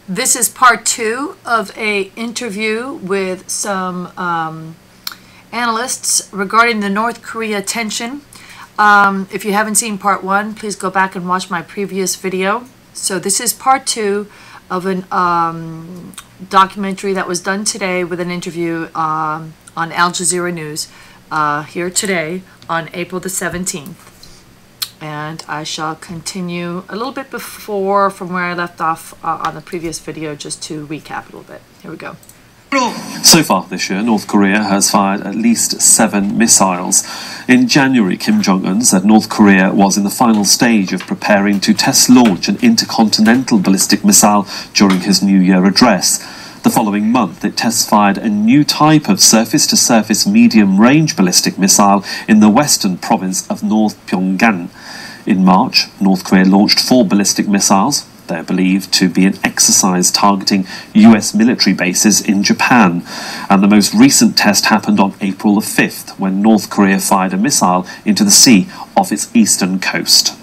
This is part two of an interview with some analysts regarding the North Korea tension. If you haven't seen part one, please go back and watch my previous video. So this is part two of an documentary that was done today with an interview on Al Jazeera News here today on April the 17th. And I shall continue a little bit before from where I left off on the previous video, just to recap a little bit. Here we go. So far this year, North Korea has fired at least 7 missiles. In January, Kim Jong-Un said North Korea was in the final stage of preparing to test launch an intercontinental ballistic missile during his New Year address. The following month, it test-fired a new type of surface-to-surface medium-range ballistic missile in the western province of North Pyongan. In March, North Korea launched 4 ballistic missiles. They are believed to be an exercise targeting US military bases in Japan. And the most recent test happened on April the 5th, when North Korea fired a missile into the sea off its eastern coast.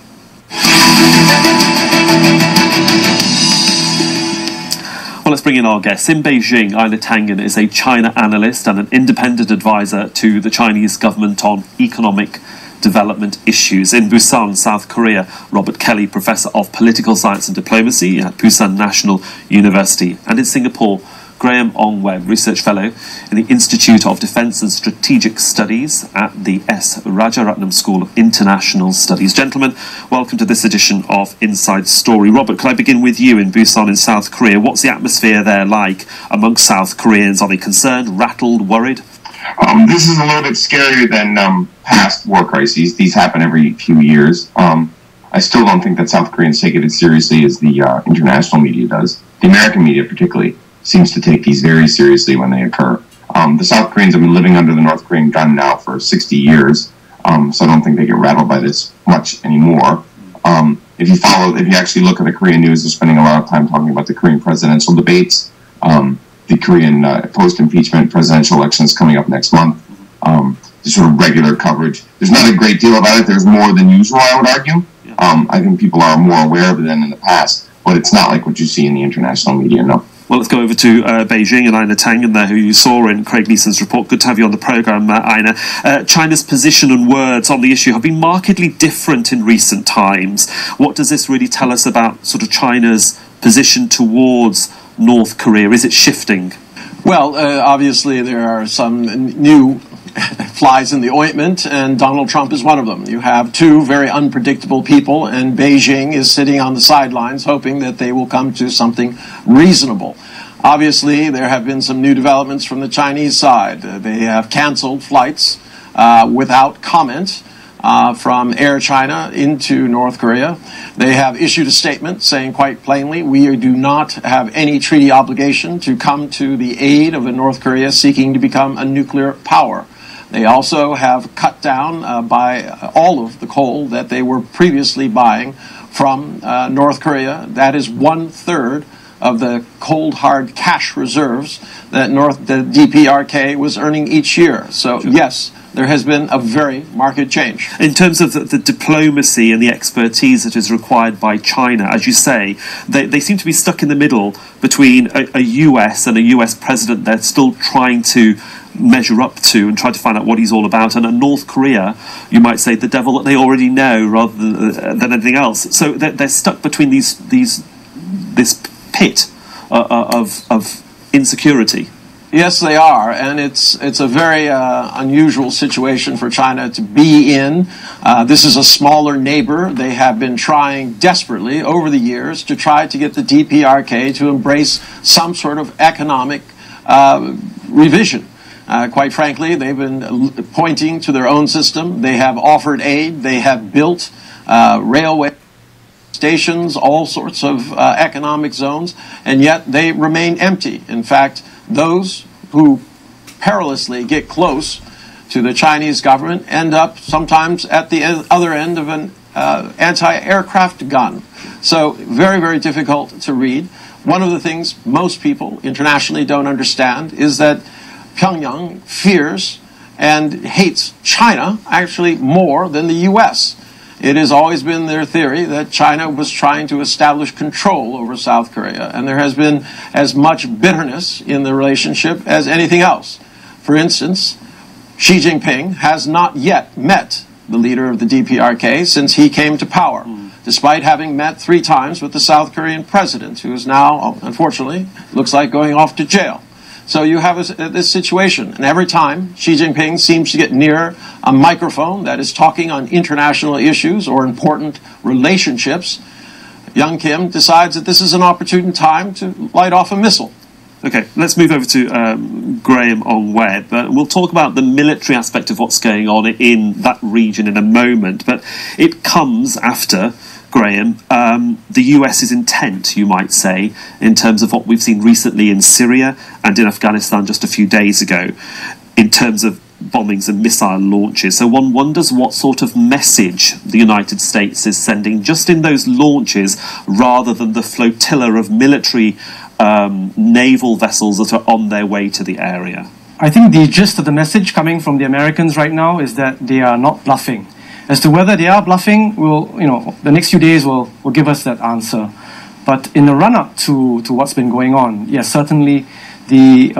Well, let's bring in our guests. In Beijing, Aina Tangen is a China analyst and an independent advisor to the Chinese government on economic development issues. In Busan, South Korea, Robert Kelly, Professor of Political Science and Diplomacy at Busan National University. And in Singapore, Graham Ong-Webb, Research Fellow in the Institute of Defence and Strategic Studies at the S. Rajaratnam School of International Studies. Gentlemen, welcome to this edition of Inside Story. Robert, could I begin with you in Busan in South Korea? What's the atmosphere there like amongst South Koreans? Are they concerned, rattled, worried? This is a little bit scarier than past war crises. These happen every few years. I still don't think that South Koreans take it as seriously as the international media does. The American media particularly seems to take these very seriously when they occur. The South Koreans have been living under the North Korean gun now for 60 years, so I don't think they get rattled by this much anymore. If you actually look at the Korean news, they're spending a lot of time talking about the Korean presidential debates, the Korean post-impeachment presidential elections coming up next month, the sort of regular coverage. There's not a great deal about it. There's more than usual, I would argue. I think people are more aware of it than in the past, but it's not like what you see in the international media, no. Well, let's go over to Beijing and Aina Tangen there, who you saw in Craig Neeson's report. Good to have you on the programme, Aina. China's position and words on the issue have been markedly different in recent times. What does this really tell us about sort of China's position towards North Korea? Is it shifting? Well, obviously there are some new flies in the ointment, and Donald Trump is one of them. You have two very unpredictable people, and Beijing is sitting on the sidelines hoping that they will come to something reasonable. Obviously, there have been some new developments from the Chinese side. They have canceled flights without comment from Air China into North Korea. They have issued a statement saying quite plainly, we do not have any treaty obligation to come to the aid of a North Korea seeking to become a nuclear power. They also have cut down by all of the coal that they were previously buying from North Korea. That is 1/3 of the cold hard cash reserves that the DPRK was earning each year. So yes, there has been a very marked change. In terms of the diplomacy and the expertise that is required by China, as you say, they seem to be stuck in the middle between a US and a US president they're still trying to measure up to and try to find out what he's all about, and a North Korea, you might say, the devil that they already know rather than anything else. So they're stuck between this pit of insecurity. Yes, they are, and it's a very unusual situation for China to be in. This is a smaller neighbor. They have been trying desperately over the years to try to get the DPRK to embrace some sort of economic revision. Quite frankly, they've been pointing to their own system. They have offered aid. They have built railway stations, all sorts of economic zones, and yet they remain empty. In fact, those who perilously get close to the Chinese government end up sometimes at the other end of an anti-aircraft gun. So very, very difficult to read. One of the things most people internationally don't understand is that Pyongyang fears and hates China actually more than the U.S. it has always been their theory that China was trying to establish control over South Korea, and there has been as much bitterness in the relationship as anything else. For instance, Xi Jinping has not yet met the leader of the DPRK since he came to power, despite having met 3 times with the South Korean president, who is now, unfortunately, looks like going off to jail. So you have this situation, and every time Xi Jinping seems to get near a microphone that is talking on international issues or important relationships, young Kim decides that this is an opportune time to light off a missile. Okay, let's move over to Graham on web. We'll talk about the military aspect of what's going on in that region in a moment, but it comes after, Graham, the US's intent, you might say, in terms of what we've seen recently in Syria and in Afghanistan just a few days ago, in terms of bombings and missile launches. So one wonders what sort of message the United States is sending just in those launches rather than the flotilla of military naval vessels that are on their way to the area. I think the gist of the message coming from the Americans right now is that they are not bluffing. As to whether they are bluffing, the next few days will give us that answer. But in the run-up to what's been going on, yes, certainly the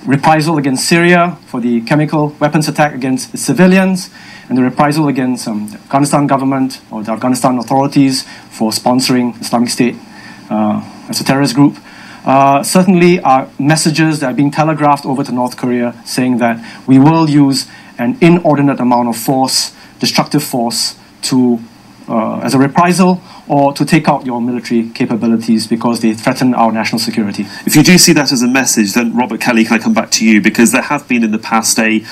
reprisal against Syria for the chemical weapons attack against the civilians, and the reprisal against the Afghanistan government or the Afghanistan authorities for sponsoring Islamic State as a terrorist group, certainly are messages that are being telegraphed over to North Korea saying that we will use an inordinate amount of force, destructive force, to as a reprisal or to take out your military capabilities because they threaten our national security. If you do see that as a message, then Robert Kelly, can I come back to you? Because there have been in the past a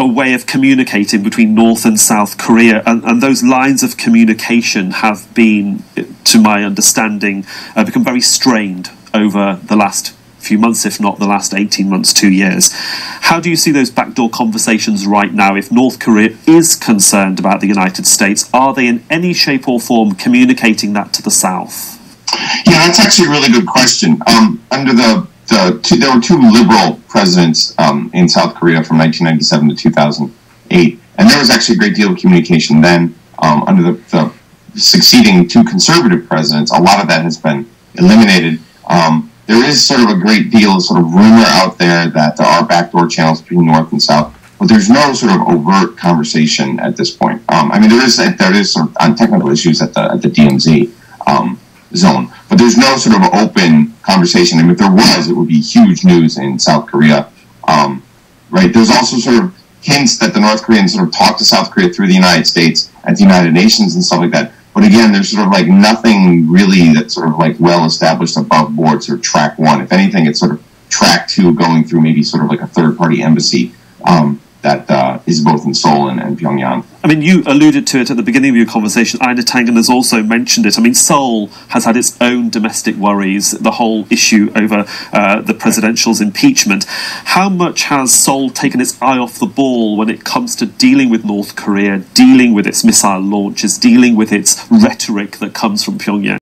way of communicating between North and South Korea, and those lines of communication have been, to my understanding, become very strained over the last few months, if not the last 18 months, 2 years. How do you see those backdoor conversations right now? If North Korea is concerned about the United States, are they in any shape or form communicating that to the South? Yeah, that's actually a really good question. Under there were 2 liberal presidents in South Korea from 1997 to 2008, and there was actually a great deal of communication then. Under the succeeding 2 conservative presidents, a lot of that has been eliminated. There is sort of a great deal of sort of rumor out there that there are backdoor channels between North and South, but there's no sort of overt conversation at this point. I mean, there is sort of on technical issues at the DMZ zone, but there's no sort of open conversation. I mean, if there was, it would be huge news in South Korea. Right? There's also sort of hints that the North Koreans sort of talk to South Korea through the United States at the United Nations and stuff like that. But again, there's sort of like nothing really that's sort of like well established above board, sort of track 1. If anything, it's sort of track 2 going through maybe sort of like a third-party embassy that is both in Seoul and Pyongyang. I mean, you alluded to it at the beginning of your conversation. Ina Tangen has also mentioned it. I mean, Seoul has had its own domestic worries, the whole issue over the presidential's impeachment. How much has Seoul taken its eye off the ball when it comes to dealing with North Korea, dealing with its missile launches, dealing with its rhetoric that comes from Pyongyang?